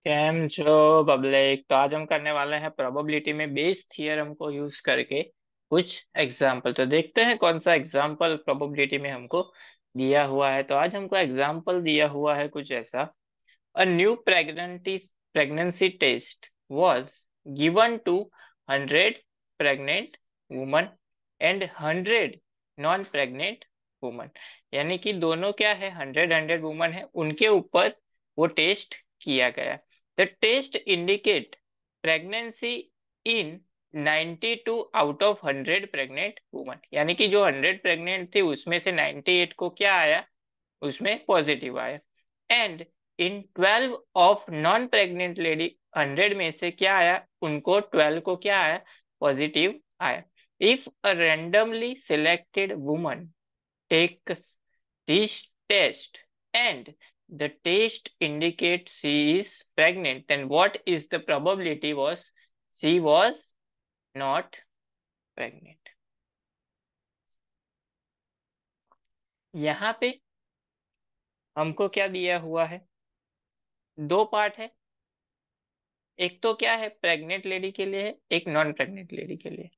Cam जो public. तो आज हम करने वाले हैं प्रोबेबिलिटी में बेस थियरम को यूज करके कुछ एग्जाम्पल। तो देखते हैं कौन सा एग्जाम्पल प्रोबेबिलिटी में हमको दिया हुआ है। तो आज हमको एग्जाम्पल दिया हुआ है कुछ ऐसा। A new pregnancy test was given to 100 pregnant women and 100 non pregnant woman. यानी कि दोनों क्या है, 100 वुमन है, उनके ऊपर वो टेस्ट किया गया। The test indicate pregnancy in 92 out of 100 pregnant woman. यानी कि जो 100 प्रेग्नेंट थी उसमें से 98 को क्या आया, उसमें पॉजिटिव आया। And in 12 of non pregnant lady, 100 में से क्या आया, उनको 12 को क्या आया, पॉजिटिव आया। If a randomly selected woman takes this test and the test indicates she is pregnant, then what is the probability was she was not pregnant। यहाँ पे हमको क्या दिया हुआ है, दो पार्ट है। एक तो क्या है, प्रेग्नेंट लेडी के लिए है, एक नॉन प्रेग्नेंट लेडी के लिए।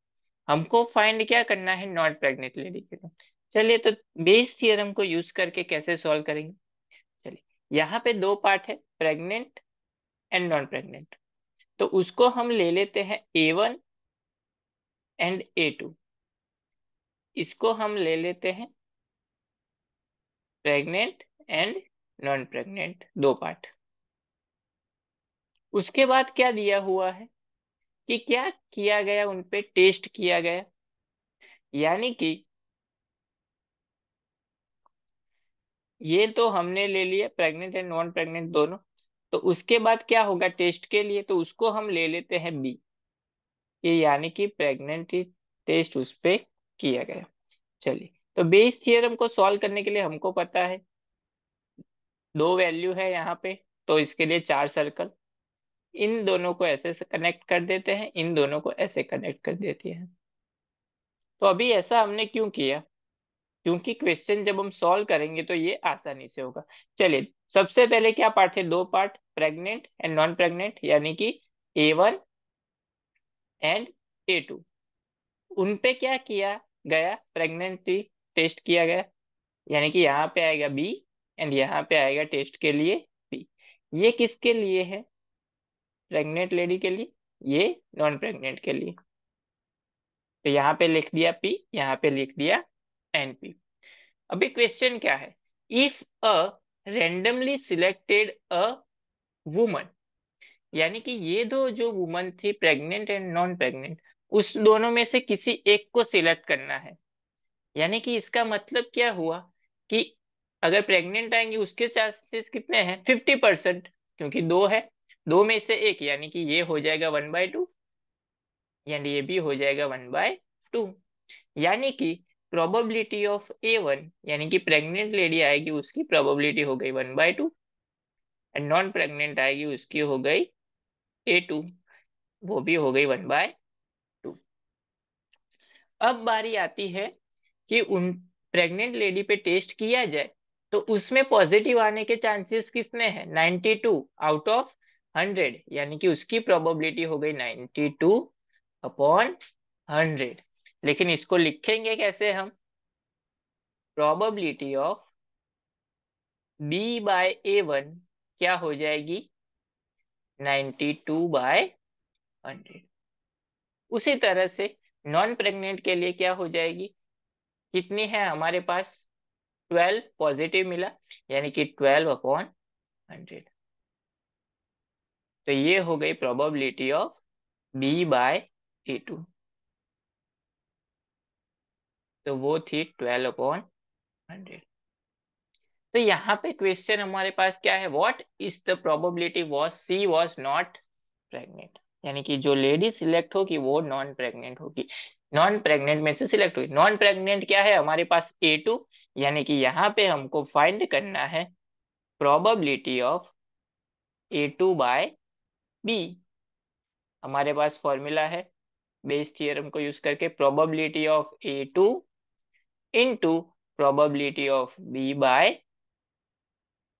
हमको फाइंड क्या करना है, नॉन प्रेग्नेंट लेडी के लिए। चलिए, तो बेस थियरम को यूज करके कैसे सॉल्व करेंगे। चलिए, यहाँ पे दो पार्ट है, प्रेग्नेंट एंड नॉन प्रेग्नेंट। तो उसको हम ले लेते हैं A1 एंड A2। इसको हम ले लेते हैं प्रेग्नेंट एंड नॉन प्रेग्नेंट, दो पार्ट। उसके बाद क्या दिया हुआ है कि क्या किया गया, उनपे टेस्ट किया गया। यानी कि ये तो हमने ले लिया प्रेग्नेंट एंड नॉन प्रेग्नेंट दोनों। तो उसके बाद क्या होगा टेस्ट के लिए, तो उसको हम ले लेते हैं बी, ये यानी कि प्रेगनेंट टेस्ट उस पे किया गया। चलिए, तो बेस थियरम को सॉल्व करने के लिए हमको पता है दो वैल्यू है यहाँ पे, तो इसके लिए चार सर्कल। इन दोनों को ऐसे से कनेक्ट कर देते हैं, इन दोनों को ऐसे कनेक्ट कर देते हैं। तो अभी ऐसा हमने क्यों किया, क्योंकि क्वेश्चन जब हम सॉल्व करेंगे तो ये आसानी से होगा। चलिए, सबसे पहले क्या पार्ट है, दो part, pregnant and non pregnant, यानी कि A1 एंड A2। उन पे क्या किया गया, प्रेगनेंसी टेस्ट किया गया। यानी कि यहाँ पे आएगा बी एंड यहाँ पे आएगा टेस्ट के लिए बी। ये किसके लिए है, प्रेग्नेंट लेडी के लिए, ये नॉन प्रेग्नेंट के लिए। तो यहाँ पे लिख दिया पी, यहाँ पे लिख दिया एनपी। अभी क्वेश्चन क्या है, if a randomly selected a woman. यानी कि ये दो जो वुमन थी, प्रेग्नेंट एंड नॉन प्रेग्नेंट, उस दोनों में से किसी एक को सिलेक्ट करना है। यानी कि इसका मतलब क्या हुआ कि अगर प्रेग्नेंट आएंगे उसके चांसेस कितने हैं, 50%। क्योंकि दो है, दो में से एक, यानी कि ये हो जाएगा 1/2, यानी ये भी हो जाएगा 1/2। यानी कि प्रोबेबिलिटी ऑफ A1, यानी कि प्रेग्नेंट लेडी आएगी उसकी प्रोबेबिलिटी हो गई 1/2, एंड नॉन प्रेग्नेंट आएगी उसकी हो गई A2, वो भी हो गई 1/2। अब बारी आती है कि उन प्रेग्नेंट लेडी पे टेस्ट किया जाए, तो उसमें पॉजिटिव आने के चांसेस कितने हैं, 92 आउट ऑफ 100, यानी कि उसकी प्रोबेबिलिटी हो गई 92/100। लेकिन इसको लिखेंगे कैसे हम, प्रोबेबिलिटी ऑफ B/A1 क्या हो जाएगी, 92/100। उसी तरह से नॉन प्रेग्नेंट के लिए क्या हो जाएगी, कितनी है हमारे पास, 12 पॉजिटिव मिला, यानी कि 12/100। तो ये हो गई प्रोबेबिलिटी ऑफ B/A2। तो वो थी 12/100। तो यहाँ पे क्वेश्चन हमारे पास क्या है, what is the probability was she was not pregnant. यानी कि जो लेडी सिलेक्ट होगी वो नॉन प्रेग्नेंट होगी, नॉन प्रेग्नेंट में से सिलेक्ट हुई। नॉन प्रेग्नेंट क्या है हमारे पास, A2। यानी कि यहाँ पे हमको फाइंड करना है प्रोबेबिलिटी ऑफ A2/B। हमारे पास फॉर्मूला है बेस थियरम को यूज करके, probability of A2 into probability of B/A।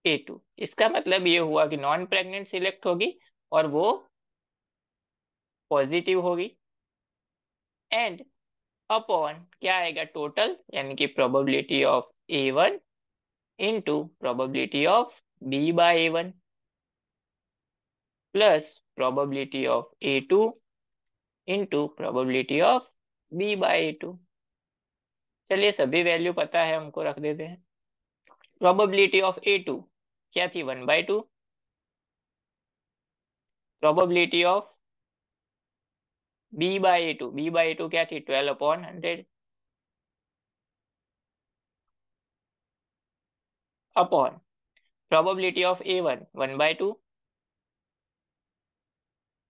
A2। इसका मतलब ये हुआ कि नॉन प्रेग्नेंट सिलेक्ट होगी और वो पॉजिटिव होगी। एंड अपॉन क्या आएगा, टोटल, यानी कि probability of A1 into probability of B/A1 plus probability of A2 into probability of B/A2। चलिए सभी वैल्यू पता है हमको, रख देते हैं। प्रोबेबिलिटी ऑफ A2 क्या थी, 1/2। प्रोबेबिलिटी ऑफ B/A2 क्या थी, 12/100 upon probability of A1 1/2,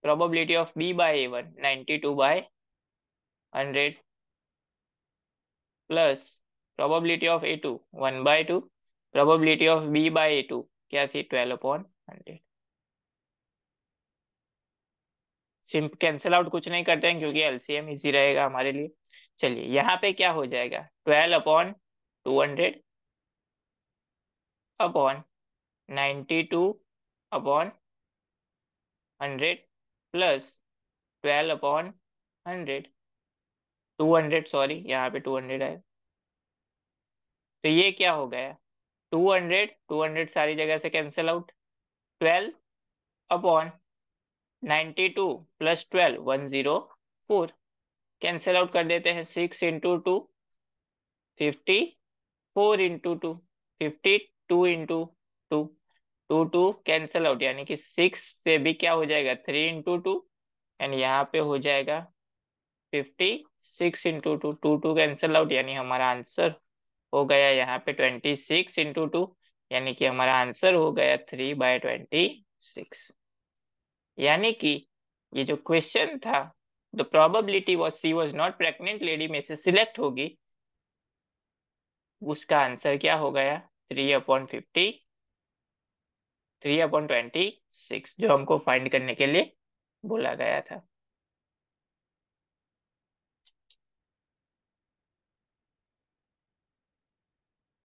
probability of B/A1 92/100 plus probability of A2 1/2, probability of B/A2 क्या थी, 12/100। सिंप कैंसिल आउट कुछ नहीं करते हैं क्योंकि एलसीएम इजी रहेगा हमारे लिए। चलिए यहाँ पे क्या हो जाएगा, 12/200 अपॉन 92/100 प्लस 12/100, 200 सॉरी, यहाँ पे 200 आए। तो ये क्या हो गया, 200 सारी जगह से cancel out. 12/92 plus 12 104 cancel out कर देते हैं। 6 × 2 54 × 2 52 × 2 2 कैंसिल आउट, यानी कि 6 से भी क्या हो जाएगा, 3 × 2 एंड यहाँ पे हो जाएगा 56 × 2 2 कैंसिल आउट, यानी हमारा आंसर हो गया यहाँ पे 26 × 2, यानी कि हमारा आंसर हो गया 3/26। यानी कि ये जो क्वेश्चन था, the probability was she was not pregnant lady में से सिलेक्ट होगी, उसका आंसर क्या हो गया, 3/26 जो हमको फाइंड करने के लिए बोला गया था।